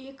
1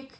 1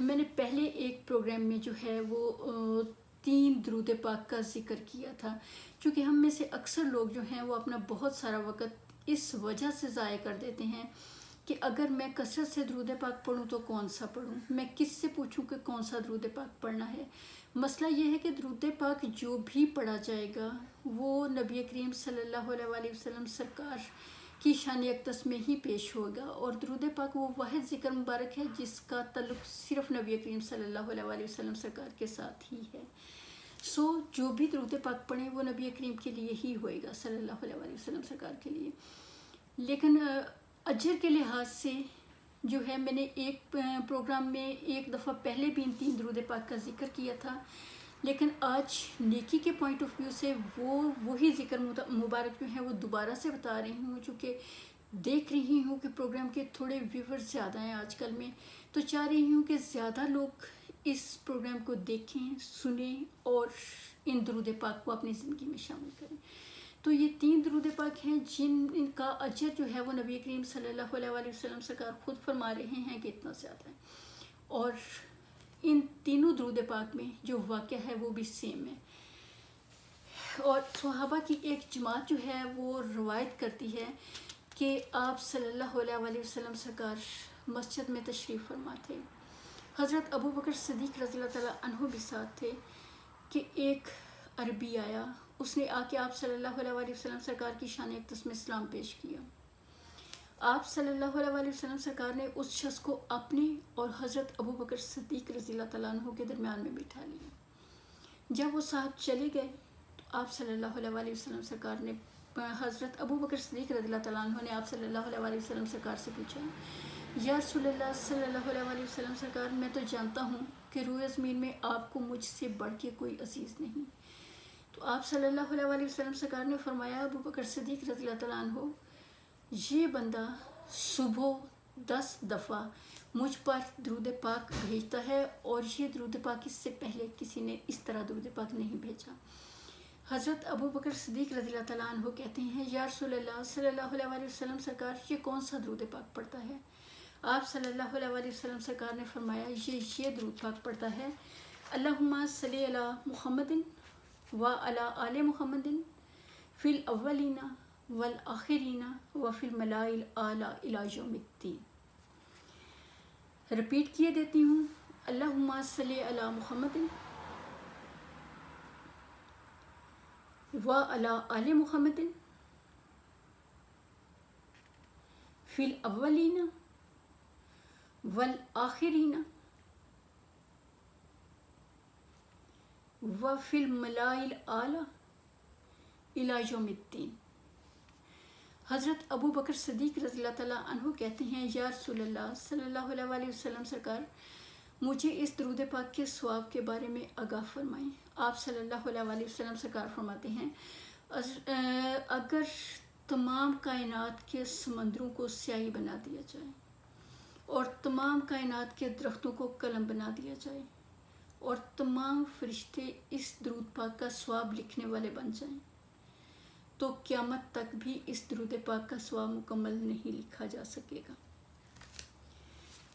میں نے پہلے ایک پروگرام میں جو ہے وہ 3 درود پاک کا ذکر کیا تھا، چونکہ ہم میں سے اکثر لوگ جو ہیں وہ اپنا بہت سارا وقت اس وجہ سے ضائع کر دیتے ہیں کہ اگر میں کثرت سے درود پاک پڑھوں تو کون سا پڑھوں، میں کس سے پوچھوں کہ کون سا درود پاک پڑھنا ہے۔ مسئلہ یہ ہے کہ درود پاک جو بھی پڑھا جائے گا وہ نبی کریم صلی اللہ علیہ وسلم سرکار کی شان اقدس میں ہی پیش ہوگا، اور درود پاک وہ واحد ذکر مبارک ہے جس کا تعلق صرف نبی کریم صلی اللہ علیہ وسلم سرکار کے ساتھ ہی ہے۔ جو بھی درود پاک پڑھیں وہ نبی کریم کے لیے ہی ہوئے گا، صلی اللہ علیہ وسلم سرکار کے لیے۔ لیکن اجر کے لحاظ سے جو ہے میں نے ایک پروگرام میں ایک دفعہ پہلے بھی ان 3 درود پاک کا ذکر کیا تھا، لیکن آج نیکی کے پوائنٹ آف ویو سے وہی ذکر مبارک جو ہے وہ دوبارہ سے بتا رہی ہوں، چونکہ دیکھ رہی ہوں کہ پروگرام کے تھوڑے ویورز زیادہ ہیں آج کل میں، تو چاہ رہی ہوں کہ زیادہ لوگ اس پروگرام کو دیکھیں، سنیں اور ان درود پاک کو اپنی زندگی میں شامل کریں۔ تو یہ 3 درود پاک ہیں جن کا اجر جو ہے وہ نبی کریم صلی اللہ علیہ وسلم سرکار خود فرما رہے ہیں کہ اتنا زیادہ ہے، اور ان تینوں درود پاک میں جو واقعہ ہے وہ بھی سیم ہے۔ اور صحابہ کی ایک جماعت جو ہے وہ روایت کرتی ہے کہ آپ صلی اللہ علیہ وسلم سرکار مسجد میں تشریف فرما تھے، حضرت ابو بکر صدیق رضی اللہ تعالیٰ عنہ بھی ساتھ تھے، کہ ایک عربی آیا، اس نے آ کے آپ صلی اللہ علیہ وسلم سرکار کی شان اقدس میں سلام پیش کیا۔ آپ صلی اللہ علیہ وسلم سرکار نے اس شخص کو اپنے اور حضرت ابو بکر صدیق رضی اللہ تعالیٰ عنہ کے درمیان میں بٹھا لیا۔ جب وہ صاحب چلے گئے تو آپ صلی اللہ علیہ وسلم سرکار نے حضرت ابو بکر صدیق رضی اللہ تعالیٰ عنہ نے آپ صلی اللہ علیہ وسلم سرکار سے پوچھا، یا رسول اللہ صلی اللہ علیہ وسلم سرکار، میں تو جانتا ہوں کہ روئے زمین میں آپ کو مجھ سے بڑھ کے کوئی عزیز نہیں۔ تو آپ صلی اللہ علیہ وسلم سرکار نے فرمایا، ابو بکر صدیق رضی اللہ تعالیٰ عنہ، یہ بندہ صبح 10 دفعہ مجھ پر درود پاک بھیجتا ہے، اور یہ درود پاک اس سے پہلے کسی نے اس طرح درود پاک نہیں بھیجا۔ حضرت ابو بکر صدیق رضی اللہ تعالیٰ عنہ کہتے ہیں، یا رسول اللہ صلی اللہ علیہ وسلم سرکار، یہ کون سا درود پاک پڑھتا ہے؟ آپ صلی اللہ علیہ وسلم سرکار نے فرمایا، یہ درود پاک پڑھتا ہے، اللہم صلی علی محمد وعلی آل محمد فی الاولین والآخرین وفی الملاء الاعلی الی یوم الدین۔ رپیٹ کیے دیتی ہوں، اللہم صلی علی محمد وعلی آل محمد فی الاولین والآخرین وفی الملاء الاعلی الی یوم الدین۔ حضرت ابو بکر صدیق رضی اللہ تعالیٰ عنہ کہتے ہیں، یا رسول اللہ صلی اللہ علیہ وسلم سرکار، مجھے اس درود پاک کے ثواب کے بارے میں آگاہ فرمائیں۔ آپ صلی اللہ علیہ وسلم سرکار فرماتے ہیں، اگر تمام کائنات کے سمندروں کو سیاہی بنا دیا جائے، اور تمام کائنات کے درختوں کو قلم بنا دیا جائے، اور تمام فرشتے اس درود پاک کا ثواب لکھنے والے بن جائیں، تو قیامت تک بھی اس درود پاک کا ثواب مکمل نہیں لکھا جا سکے گا۔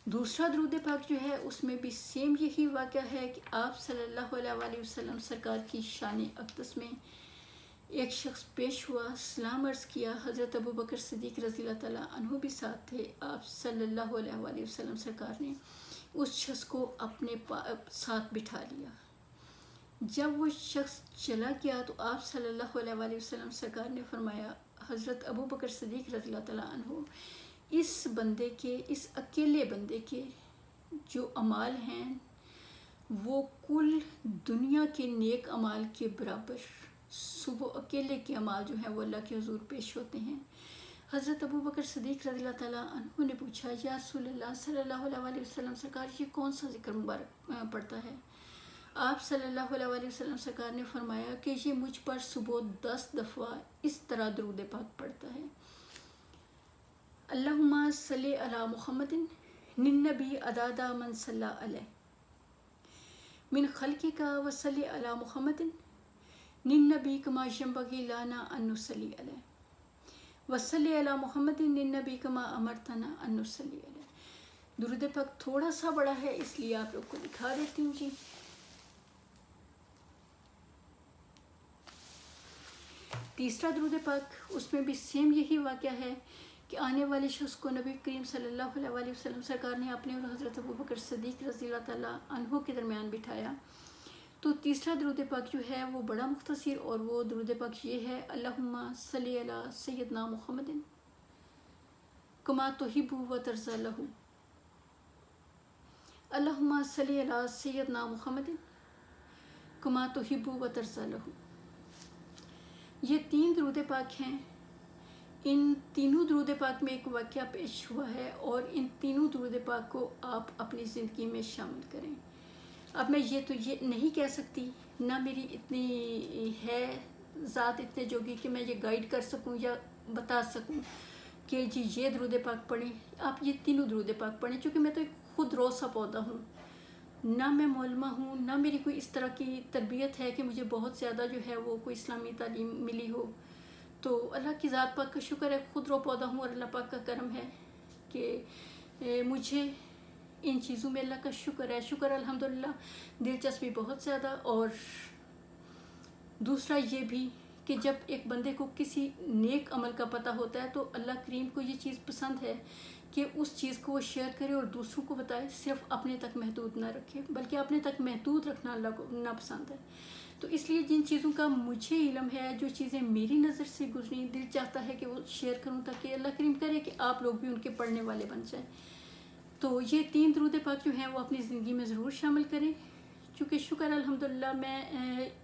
دوسرا درود پاک جو ہے اس میں بھی سیم یہی واقعہ ہے کہ آپ صلی اللہ علیہ وسلم سرکار کی شان اقدس میں ایک شخص پیش ہوا، سلام عرض کیا، حضرت ابو بکر صدیق رضی اللہ تعالیٰ عنہ بھی ساتھ تھے۔ آپ صلی اللہ علیہ وسلم سرکار نے اس شخص کو اپنے ساتھ بٹھا لیا۔ جب وہ شخص چلا گیا تو آپ صلی اللہ علیہ وسلم سرکار نے فرمایا، حضرت ابو بکر صدیق رضی اللہ تعالیٰ عنہ، اس بندے کے، اس اکیلے بندے کے جو اعمال ہیں وہ کل دنیا کے نیک اعمال کے برابر، صبح اکیلے کے اعمال جو ہیں وہ اللہ کے حضور پیش ہوتے ہیں۔ حضرت ابو بکر صدیق رضی اللہ تعالیٰ عنہ نے پوچھا، یا رسول اللہ صلی اللہ علیہ وسلم سرکار، یہ کون سا ذکر مبارک پڑھتا ہے؟ آپ صلی اللہ علیہ وسلم سرکار نے فرمایا کہ یہ مجھ پر صبح 10 دفعہ اس طرح درود پاک پڑھتا ہے، اللہم صلی علی محمد ننبی عداد من صلی علیہ من خلقک وصلی علی محمد ننبی کما ینبغی لنا ان نصلی علیہ وصلی علی محمد ننبی کما امرتنا ان نصلی علیہ۔ درود پاک تھوڑا سا بڑا ہے اس لیے آپ لوگ کو دکھا دیتی ہوں جی. تیسرا درود پاک اس میں بھی سیم یہی واقعہ ہے کہ آنے والے شخص کو نبی کریم صلی اللہ علیہ وسلم سرکار نے اپنے اور حضرت ابوبکر صدیق رضی اللہ تعالیٰ عنہ کے درمیان بٹھایا. تو تیسرا درود پاک جو ہے وہ بڑا مختصر، اور وہ درود پاک یہ ہے: اللہم صلی علی سیدنا محمد کما تحب و ترضی لہ. اللہم صلی علی سیدنا محمد کما تحب و ترضی لہ. یہ 3 درود پاک ہیں. ان تینوں درود پاک میں ایک واقعہ پیش ہوا ہے، اور ان تینوں درود پاک کو آپ اپنی زندگی میں شامل کریں. اب میں یہ نہیں کہہ سکتی، نہ میری اتنی ہے ذات اتنے جوگی کہ میں یہ گائیڈ کر سکوں یا بتا سکوں کہ جی یہ درود پاک پڑھیں. آپ یہ تینوں درود پاک پڑھیں، چونکہ میں تو ایک خود روز سا پودا ہوں، نہ میں مولمہ ہوں، نہ میری کوئی اس طرح کی تربیت ہے کہ مجھے بہت زیادہ جو ہے وہ کوئی اسلامی تعلیم ملی ہو. تو اللہ کی ذات پاک کا شکر ہے، خود رو پودا ہوں، اور اللہ پاک کا کرم ہے کہ مجھے ان چیزوں میں اللہ کا شکر ہے. شکر الحمدللہ. دلچسپی بہت زیادہ. اور دوسرا یہ بھی کہ جب ایک بندے کو کسی نیک عمل کا پتہ ہوتا ہے تو اللہ کریم کو یہ چیز پسند ہے کہ اس چیز کو وہ شیئر کرے اور دوسروں کو بتائے، صرف اپنے تک محدود نہ رکھے، بلکہ اپنے تک محدود رکھنا اللہ کو ناپسند ہے. تو اس لیے جن چیزوں کا مجھے علم ہے، جو چیزیں میری نظر سے گزری، دل چاہتا ہے کہ وہ شیئر کروں تاکہ اللہ کریم کرے کہ آپ لوگ بھی ان کے پڑھنے والے بن جائیں. تو یہ 3 درود پاک جو ہیں وہ اپنی زندگی میں ضرور شامل کریں. چونکہ شکر الحمدللہ میں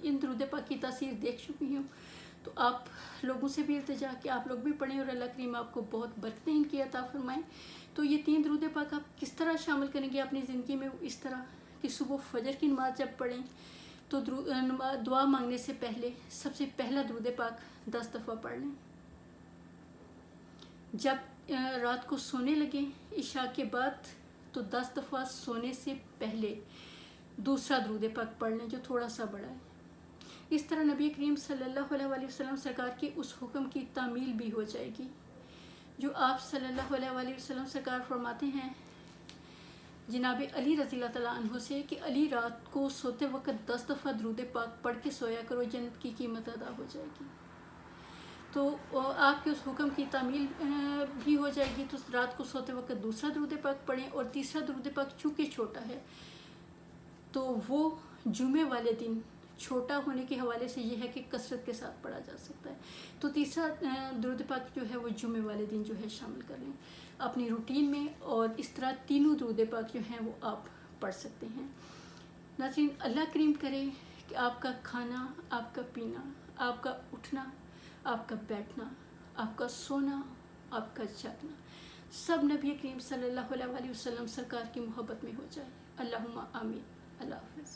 ان درود پاک کی تاثیر دیکھ چکی ہوں، تو آپ لوگوں سے بھی التجا کہ آپ لوگ بھی پڑھیں اور اللہ کریم آپ کو بہت برکتیں ان کی عطا فرمائیں. تو یہ 3 درود پاک آپ کس طرح شامل کریں گے اپنی زندگی میں؟ اس طرح کہ صبح فجر کی نماز جب پڑھیں تو دعا مانگنے سے پہلے سب سے پہلا درود پاک 10 دفعہ پڑھ لیں. جب رات کو سونے لگیں عشاء کے بعد تو 10 دفعہ سونے سے پہلے دوسرا درود پاک پڑھ لیں جو تھوڑا سا بڑا ہے. اس طرح نبی کریم صلی اللہ علیہ وسلم سرکار کے اس حکم کی تعمیل بھی ہو جائے گی جو آپ صلی اللہ علیہ وسلم سرکار فرماتے ہیں جناب علی رضی اللہ تعالیٰ عنہ سے کہ علی رات کو سوتے وقت 10 دفعہ درود پاک پڑھ کے سویا کرو، جنت کی قیمت ادا ہو جائے گی. تو آپ کے اس حکم کی تعمیل بھی ہو جائے گی. تو رات کو سوتے وقت دوسرا درود پاک پڑھیں، اور تیسرا درود پاک چونکہ چھوٹا ہے تو وہ جمعے والے دن، چھوٹا ہونے کے حوالے سے یہ ہے کہ کثرت کے ساتھ پڑھا جا سکتا ہے، تو تیسرا درود پاک جو ہے وہ جمعے والے دن جو ہے شامل کر لیں اپنی روٹین میں. اور اس طرح تینوں درود پاک جو ہیں وہ آپ پڑھ سکتے ہیں. ناظرین، اللہ کریم کرے کہ آپ کا کھانا، آپ کا پینا، آپ کا اٹھنا، آپ کا بیٹھنا، آپ کا سونا، آپ کا جاگنا سب نبی کریم صلی اللہ علیہ وسلم سرکار کی محبت میں ہو جائے. اللہم آمین. اللہ حافظ.